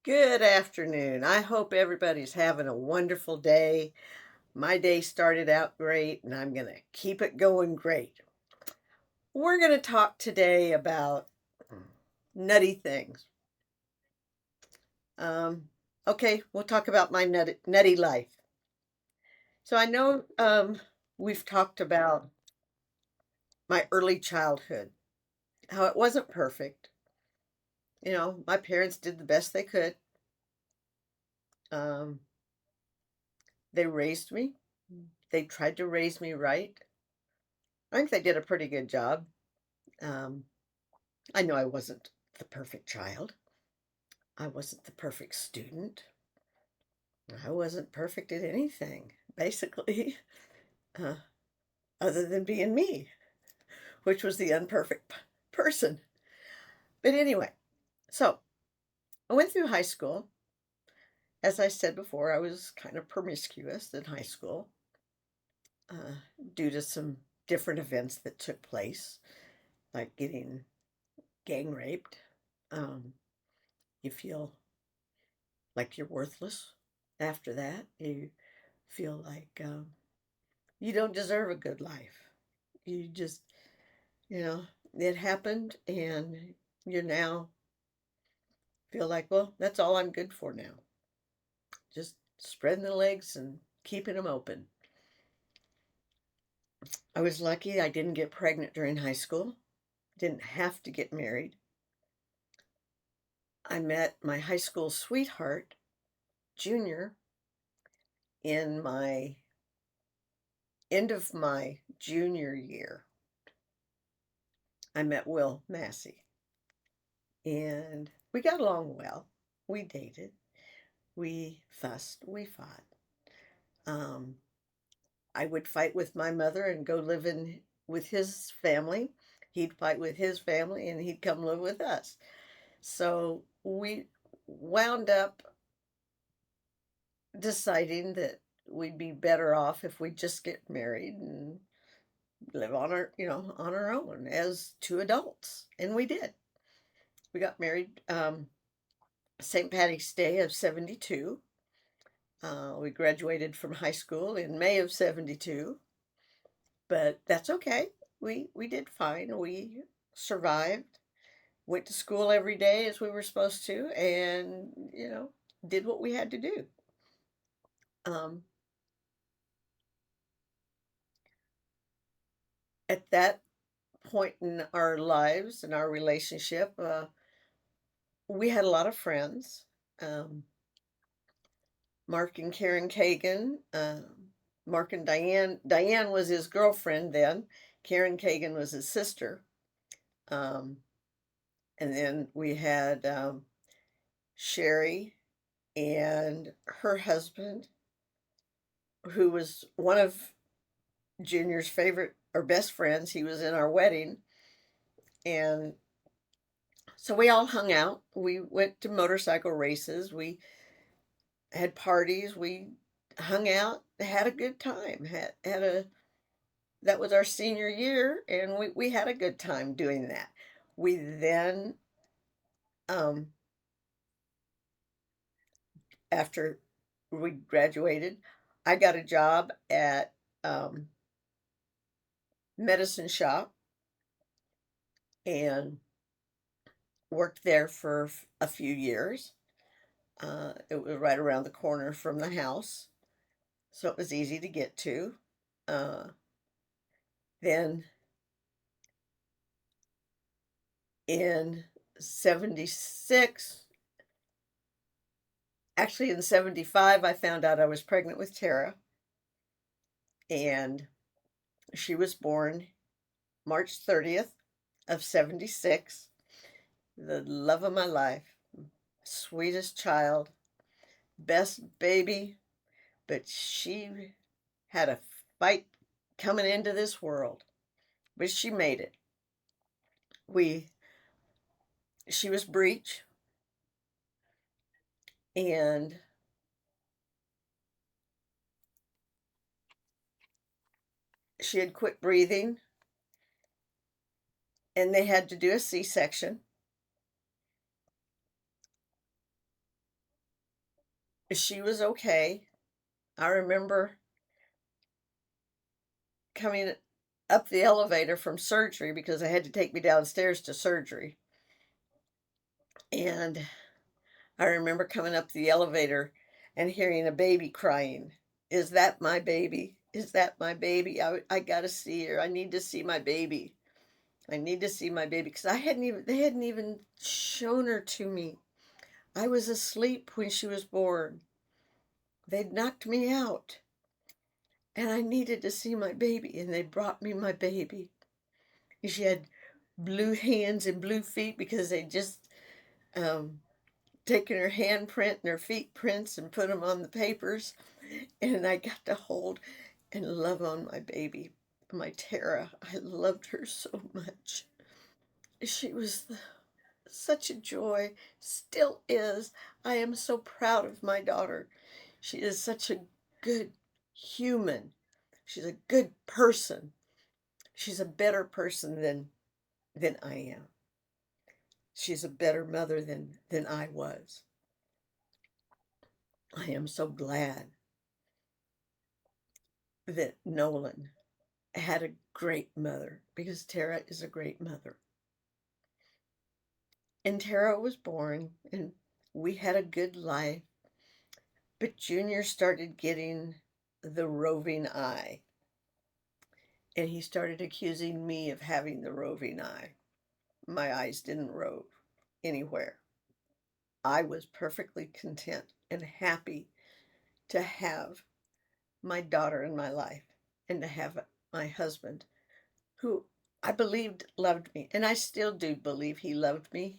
Good afternoon. I hope everybody's having a wonderful day. My day started out great, and I'm going to keep it going great. We're going to talk today about nutty things. Um, okay, we'll talk about my nutty life. So I know we've talked about my early childhood, how it wasn't perfect. My parents did the best they could. Um, they raised me. They tried to raise me right. I think they did a pretty good job. Um, I know I wasn't the perfect child. I wasn't the perfect student. I wasn't perfect at anything, basically, uh, other than being me, which was the unperfect person. But anyway, so I went through high school. As I said before, I was kind of promiscuous in high school uh, due to some different events that took place, like getting gang raped. Um, you feel like you're worthless after that. You feel like you don't deserve a good life. You just, you know, it happened and you now feel like, well, that's all I'm good for now. Just spreading the legs and keeping them open. I was lucky I didn't get pregnant during high school, didn't have to get married. I met my high school sweetheart, Junior, in my end of my junior year. I met Will Massey and we got along well. We dated. We fussed, we fought. Um, I would fight with my mother and go live in with his family. He'd fight with his family and he'd come live with us. So we wound up deciding that we'd be better off if we just get married and live on our own as two adults. And we did. We got married St. Patty's Day of 72. We graduated from high school in May of 72, but that's okay. We did fine. We survived. Went to school every day as we were supposed to, and did what we had to do. Um, at that point in our lives and our relationship, we had a lot of friends. Um, Mark and Karen Kagan. Mark and Diane. Diane was his girlfriend then. Karen Kagan was his sister. Um, and then we had Sherry and her husband, who was one of Junior's favorite or best friends. He was in our wedding. And so we all hung out. We went to motorcycle races. We had parties. We hung out, had a good time. That was our senior year, and we had a good time doing that. We then, um, after we graduated, I got a job at medicine shop and worked there for a few years. It was right around the corner from the house, so it was easy to get to. Uh, then in 76, actually in 75, I found out I was pregnant with Tara, and she was born March 30th of 76. The love of my life, sweetest child, best baby, but she had a fight coming into this world, but she made it. We She was breech, and she had quit breathing, and they had to do a C-section. She was okay. I remember coming up the elevator from surgery because they had to take me downstairs to surgery. And I remember coming up the elevator and hearing a baby crying. Is that my baby? Is that my baby? I gotta see her. I need to see my baby. I need to see my baby because they hadn't even shown her to me. I was asleep when she was born. They'd knocked me out and I needed to see my baby, and they brought me my baby. And she had blue hands and blue feet because they just um, taken her handprint and her feet prints and put them on the papers. And I got to hold and love on my baby, my Tara. I loved her so much. She was such a joy, still is. I am so proud of my daughter. She is such a good human. She's a good person. She's a better person than I am. She's a better mother than I was. I am so glad that Nolan had a great mother because Tara is a great mother. And Tara was born and we had a good life. But Junior started getting the roving eye. And he started accusing me of having the roving eye. My eyes didn't rove anywhere. I was perfectly content and happy to have my daughter in my life and to have my husband who I believed loved me. And I still do believe he loved me.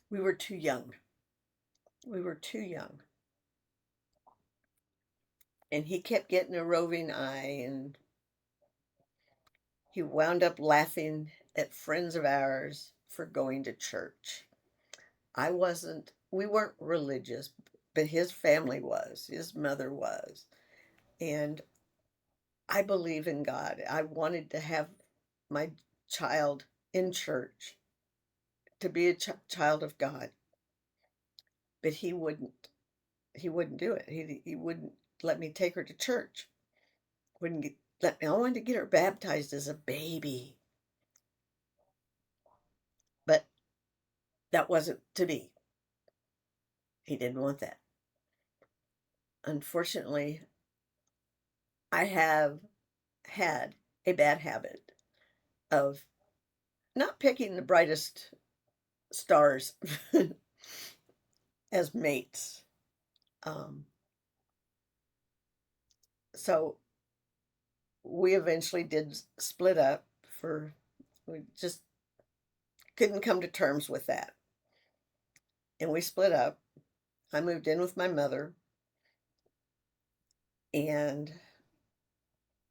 We were too young. We were too young. And he kept getting a roving eye, and he wound up laughing at friends of ours for going to church. We weren't religious, but his family was, his mother was. And I believe in God. I wanted to have my child in church, to be a child of God, but he wouldn't do it. He wouldn't let me take her to church. Wouldn't let me. I wanted to get her baptized as a baby, but that wasn't to be. He didn't want that. Unfortunately, I have had a bad habit of not picking the brightest stars as mates. Um, so we eventually did split up for, we just couldn't come to terms with that. And we split up. I moved in with my mother and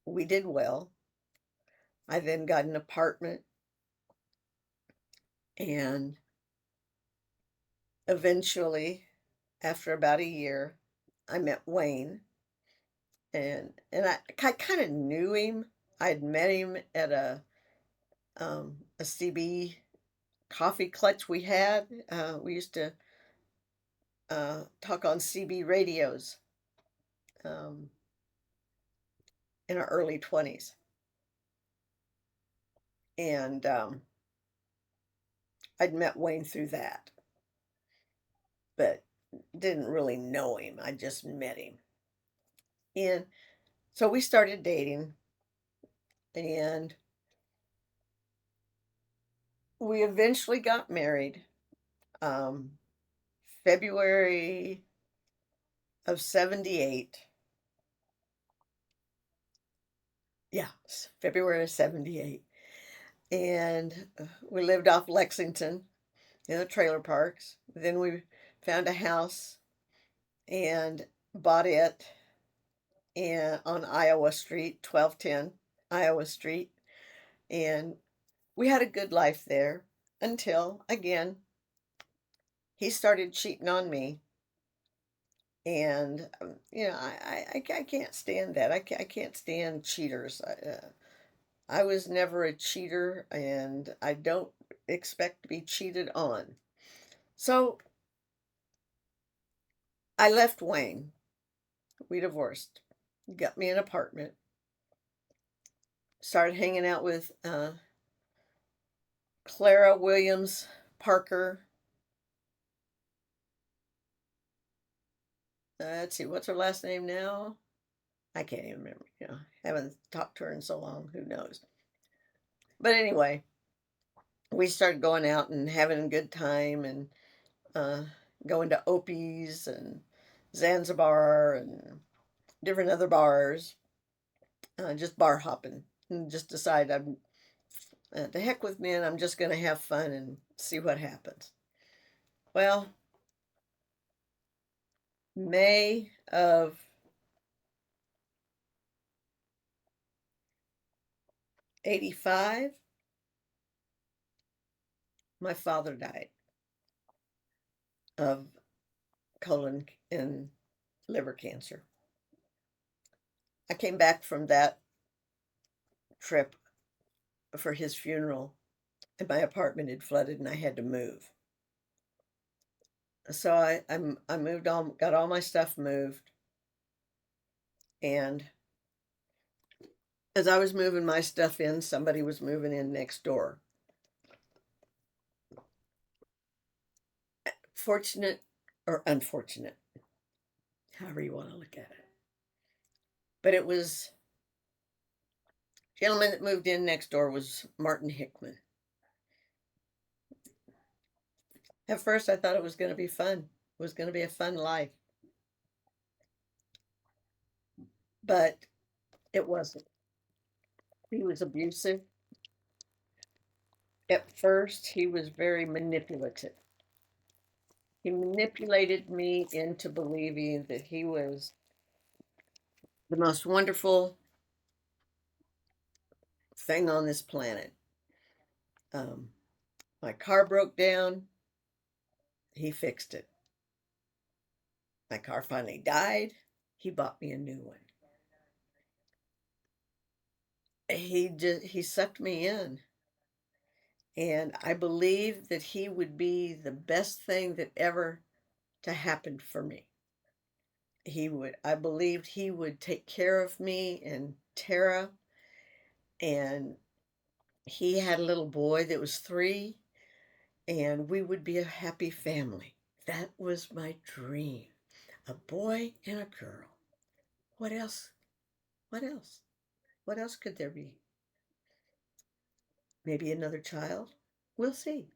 we did well. I then got an apartment and eventually, after about a year, I met Wayne and I kind of knew him. I'd met him at a CB coffee clutch we had. We used to talk on CB radios um, in our early 20s. And I'd met Wayne through that, but didn't really know him. I just met him. And so we started dating, and we eventually got married. Um, February of 78. Yeah, February of 78. And we lived off Lexington in the trailer parks. Then we found a house and bought it on Iowa Street, 1210 Iowa Street. And we had a good life there until, again, he started cheating on me. And, I can't stand that. I can't stand cheaters. I was never a cheater, and I don't expect to be cheated on. So I left Wayne. We divorced. Got me an apartment. Started hanging out with Clara Williams Parker. Let's see, what's her last name now? I can't even remember. Haven't talked to her in so long. Who knows? But anyway, we started going out and having a good time and uh, going to Opie's and Zanzibar and different other bars. Just bar hopping and just decide I'm the heck with men. I'm just going to have fun and see what happens. Well, May of 85, my father died of colon and liver cancer. I came back from that trip for his funeral, and my apartment had flooded, and I had to move. So I moved on, got all my stuff moved, and as I was moving my stuff in, somebody was moving in next door. Fortunate or unfortunate, however you want to look at it. But it was gentleman that moved in next door was Martin Hickman. At first, I thought it was going to be fun. It was going to be a fun life, but it wasn't. He was abusive. At first, he was very manipulative. He manipulated me into believing that he was the most wonderful thing on this planet. Um, my car broke down. He fixed it. My car finally died. He bought me a new one. He sucked me in, and I believed that he would be the best thing that ever to happen for me. I believed he would take care of me and Tara, and he had a little boy that was 3, and we would be a happy family. That was my dream. A boy and a girl. What else? What else? What else could there be? Maybe another child? We'll see.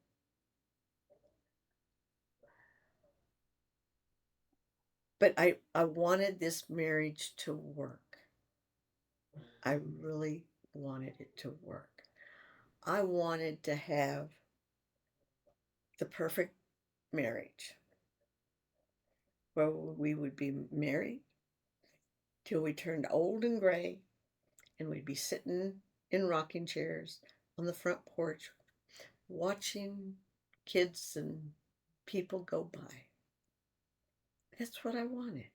But I wanted this marriage to work. I really wanted it to work. I wanted to have the perfect marriage where we would be married till we turned old and gray, and we'd be sitting in rocking chairs on the front porch watching kids and people go by. That's what I wanted.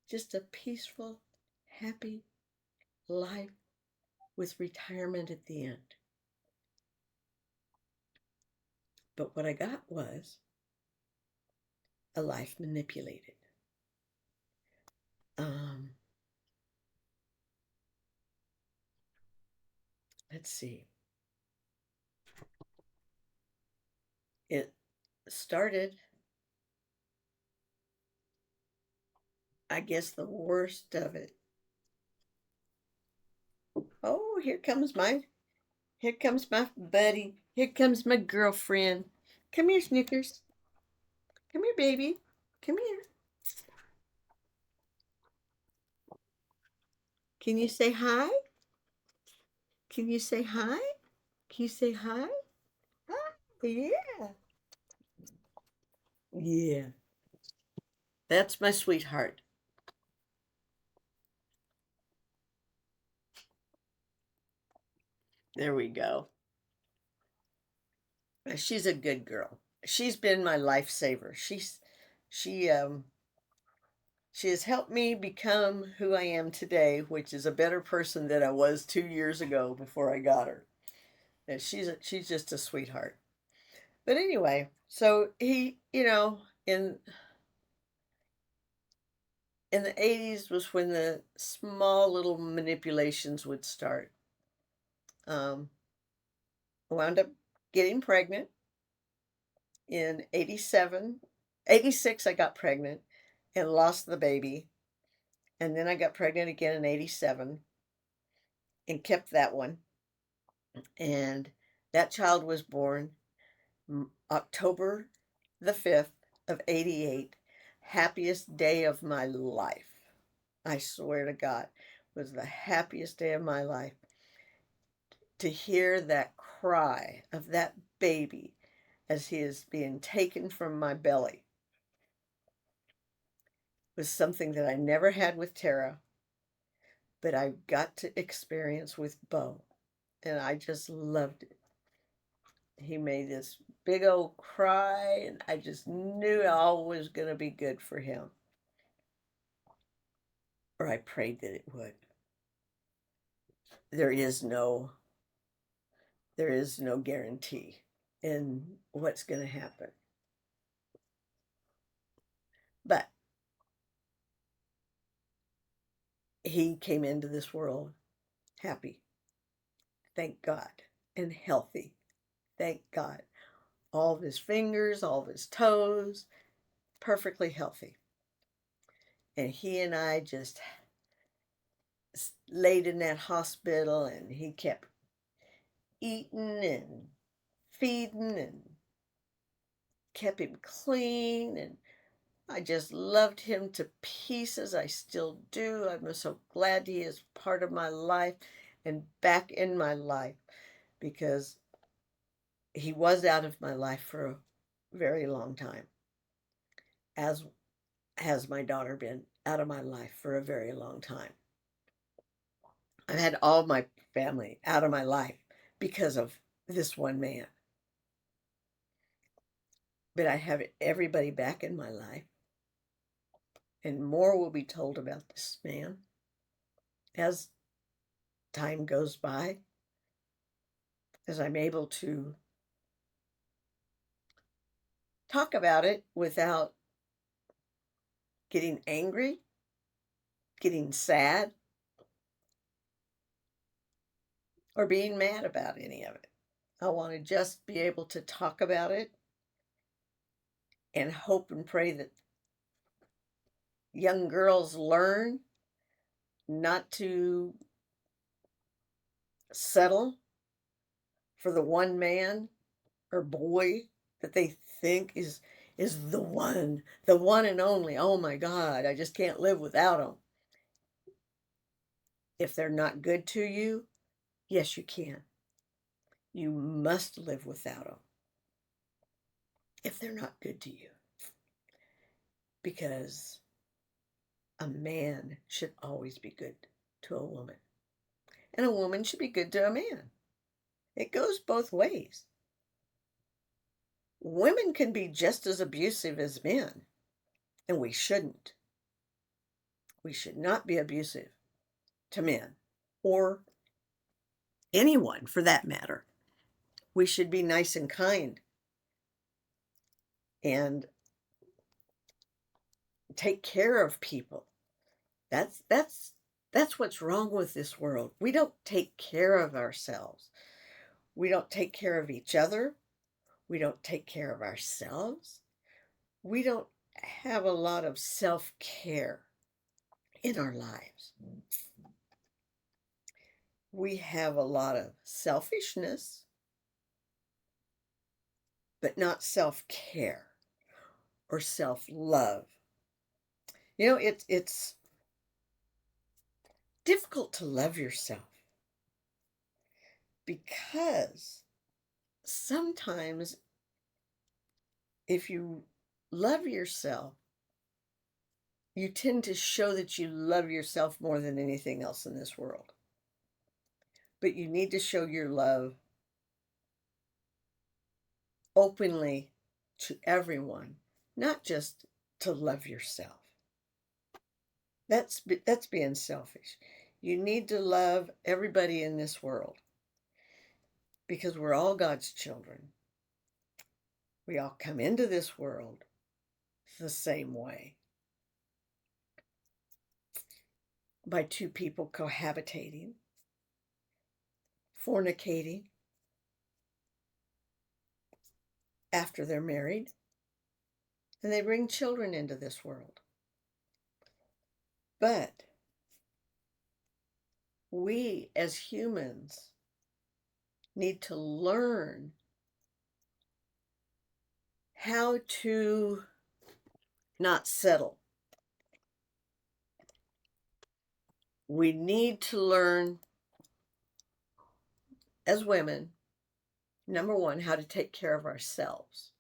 Just a peaceful, happy life with retirement at the end. But what I got was a life manipulated. Um, let's see. It started, I guess, the worst of it. Oh, here comes my buddy. Here comes my girlfriend. Come here, Snickers. Come here, baby. Come here. Can you say hi? Can you say hi? Can you say hi? Hi. Yeah. Yeah. That's my sweetheart. There we go. She's a good girl. She's been my lifesaver. She um she has helped me become who I am today, which is a better person than I was 2 years ago before I got her. And she's just a sweetheart. But anyway, so he, in in the 80s was when the small little manipulations would start. Um, Wound up getting pregnant in 87. 86. I got pregnant and lost the baby, and then I got pregnant again in 87 and kept that one, and that child was born October the 5th of 88. Happiest day of my life. I swear to God, was the happiest day of my life. To hear that cry of that baby as he is being taken from my belly was something that I never had with Tara, but I got to experience with Bo, and I just loved it. He made this big old cry, and I just knew all was going to be good for him. Or I prayed that it would. There is no guarantee in what's going to happen. But he came into this world happy, thank God, and healthy, thank God. All of his fingers, all of his toes, perfectly healthy. And he and I just laid in that hospital, and he kept eating and feeding and kept him clean, and I just loved him to pieces. I still do. I'm so glad he is part of my life and back in my life, because he was out of my life for a very long time, as has my daughter been out of my life for a very long time. I've had all my family out of my life because of this one man. But I have everybody back in my life, and more will be told about this man as time goes by, as I'm able to talk about it without getting angry, getting sad, or being mad about any of it. I want to just be able to talk about it and hope and pray that young girls learn not to settle for the one man or boy that they think is the one and only. Oh my God, I just can't live without him. If they're not good to you, yes, you can. You must live without them if they're not good to you, because a man should always be good to a woman, and a woman should be good to a man. It goes both ways. Women can be just as abusive as men, and we shouldn't. We should not be abusive to men, or anyone for that matter. We should be nice and kind and take care of people. That's what's wrong with this world. We don't take care of ourselves. We don't take care of each other. We don't take care of ourselves. We don't have a lot of self-care in our lives. We have a lot of selfishness, but not self-care or self-love. You know, it's difficult to love yourself, because sometimes if you love yourself, you tend to show that you love yourself more than anything else in this world. But you need to show your love openly to everyone, not just to love yourself. That's being selfish. You need to love everybody in this world, because we're all God's children. We all come into this world the same way. by two people cohabitating, fornicating after they're married, and they bring children into this world. But we as humans need to learn how to not settle. We need to learn as women, number one, how to take care of ourselves.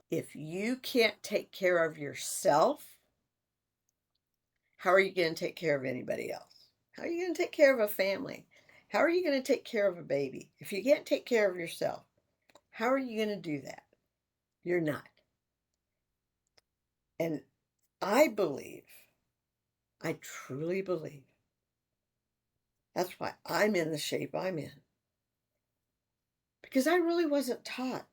If you can't take care of yourself, how are you going to take care of anybody else? How are you going to take care of a family? How are you going to take care of a baby? If you can't take care of yourself, how are you going to do that? You're not. And I believe, I truly believe, that's why I'm in the shape I'm in. Because I really wasn't taught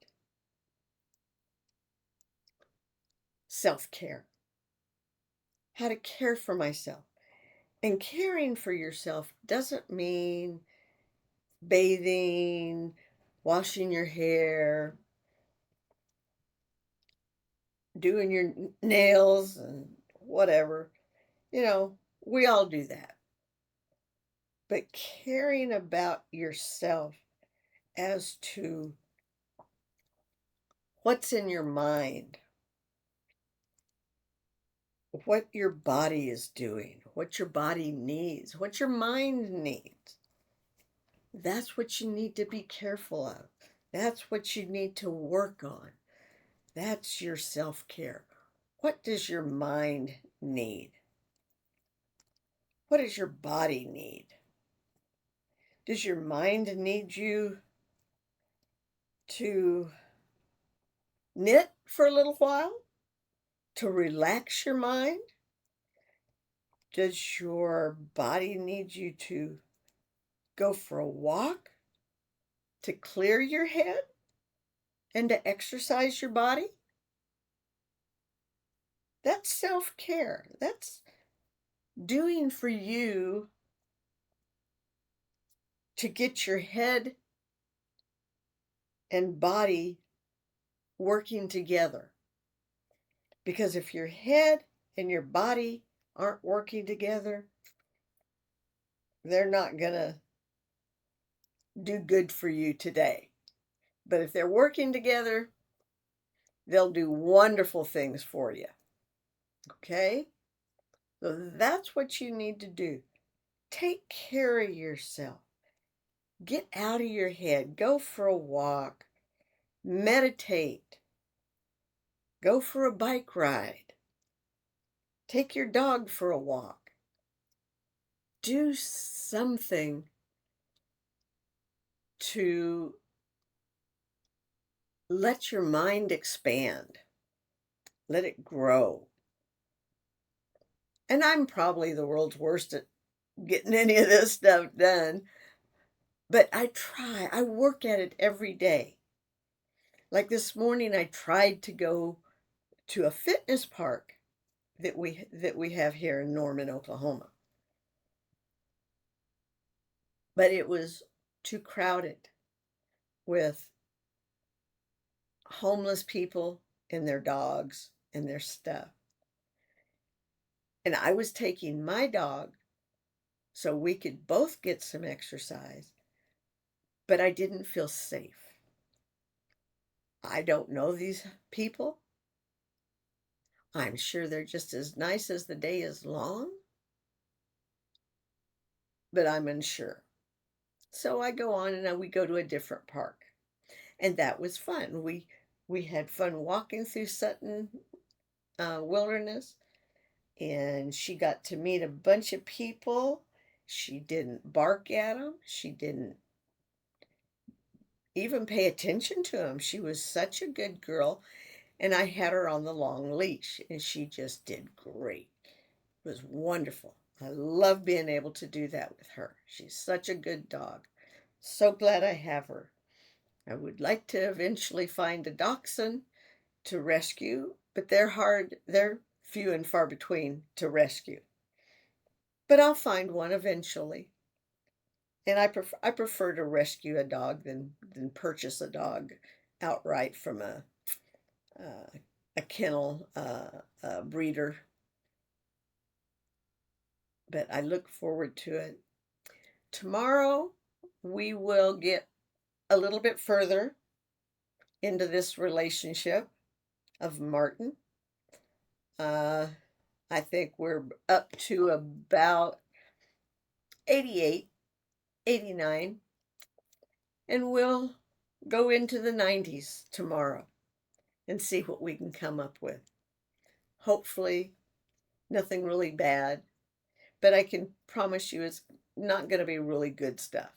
self-care, how to care for myself. And caring for yourself doesn't mean bathing, washing your hair, doing your nails and whatever. We all do that. But caring about yourself as to what's in your mind, what your body is doing, what your body needs, what your mind needs. That's what you need to be careful of. That's what you need to work on. That's your self-care. What does your mind need? What does your body need? Does your mind need you to knit for a little while? To relax your mind? Does your body need you to go for a walk? To clear your head? And to exercise your body? That's self-care. That's doing for you to get your head and body working together. Because if your head and your body aren't working together, they're not going to do good for you today. But if they're working together, they'll do wonderful things for you. Okay? So that's what you need to do. Take care of yourself. Get out of your head. Go for a walk. Meditate. Go for a bike ride. Take your dog for a walk. Do something to let your mind expand. Let it grow. And I'm probably the world's worst at getting any of this stuff done, but I try. I work at it every day. Like this morning, I tried to go to a fitness park that we have here in Norman, Oklahoma. But it was too crowded with homeless people and their dogs and their stuff. And I was taking my dog so we could both get some exercise, but I didn't feel safe. I don't know these people. I'm sure they're just as nice as the day is long, but I'm unsure. So I go on and we go to a different park. And that was fun. We had fun walking through Sutton Wilderness, and she got to meet a bunch of people. She didn't bark at them. She didn't even pay attention to them. She was such a good girl, and I had her on the long leash, and she just did great. It was wonderful. I love being able to do that with her. She's such a good dog. So glad I have her. I would like to eventually find a dachshund to rescue, but they're hard. They're few and far between to rescue. but I'll find one eventually. And I prefer to rescue a dog than purchase a dog outright from uh, a kennel breeder. But I look forward to it. Tomorrow we will get a little bit further into this relationship of Martin. Uh, I think we're up to about 88, 89, and we'll go into the 90s tomorrow and see what we can come up with. Hopefully, nothing really bad, but I can promise you it's not going to be really good stuff.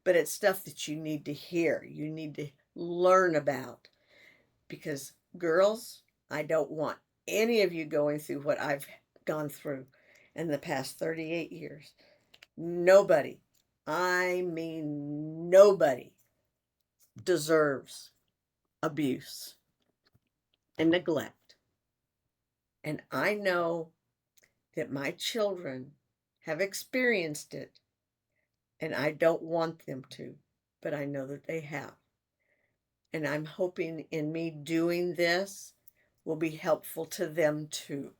But it's stuff that you need to hear, you need to learn about. Because, girls, I don't want any of you going through what I've gone through in the past 38 years. Nobody, I mean nobody, deserves abuse and neglect. And I know that my children have experienced it, and I don't want them to, but I know that they have. And I'm hoping in me doing this will be helpful to them too.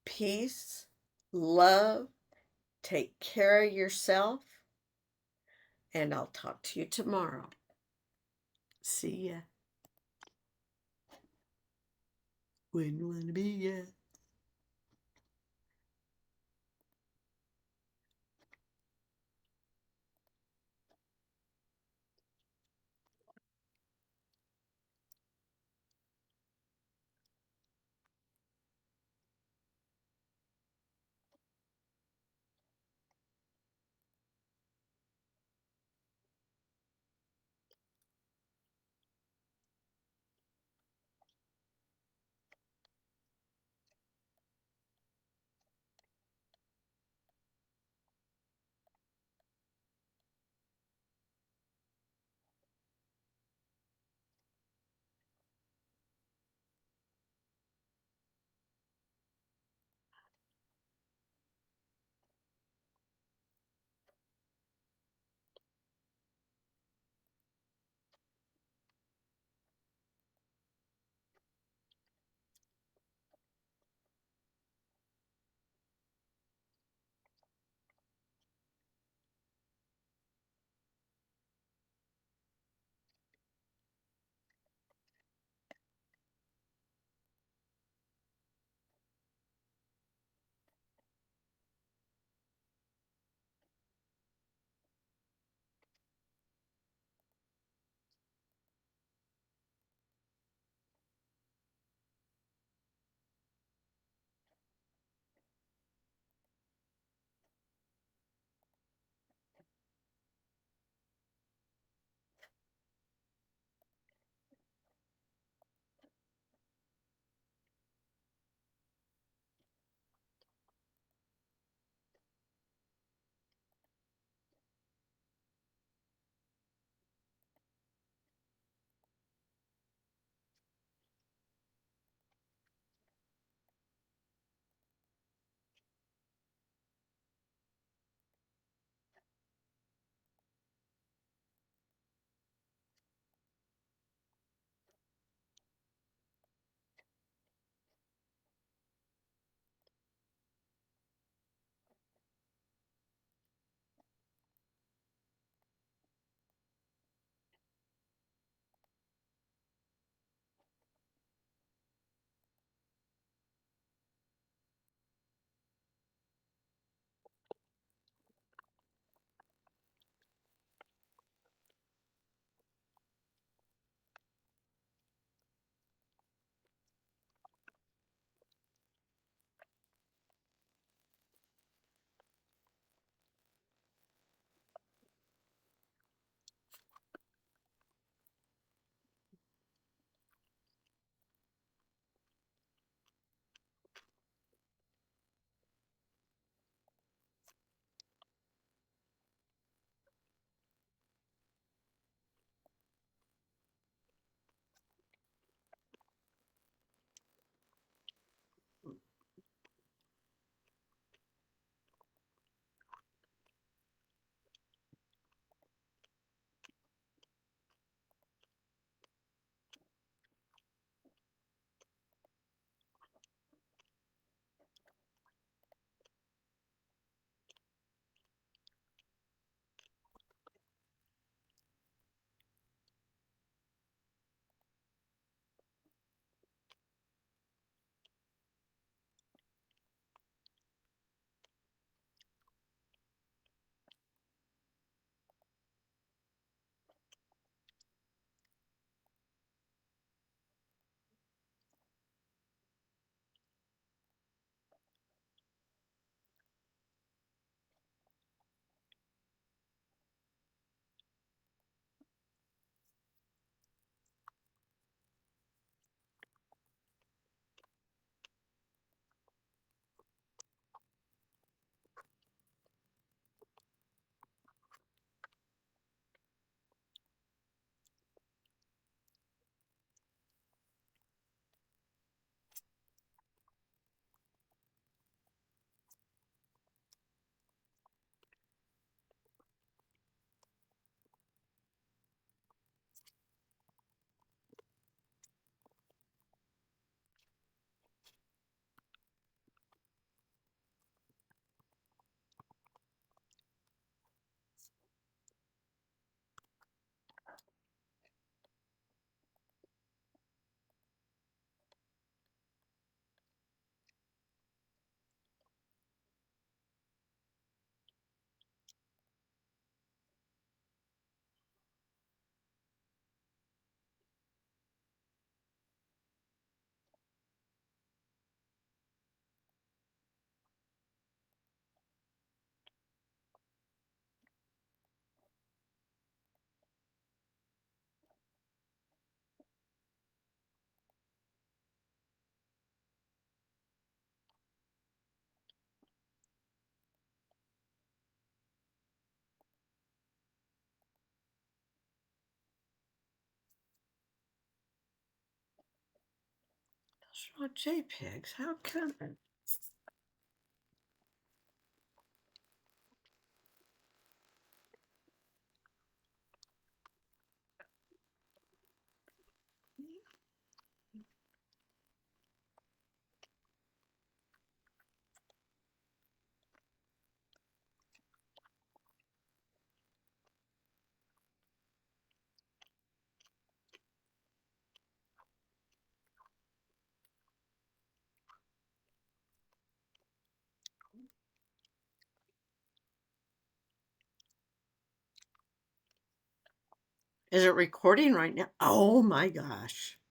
Peace, love, take care of yourself, and I'll talk to you tomorrow. See ya. Wouldn't want to be ya. Draw JPEGs. How come? Is it recording right now? Oh my gosh.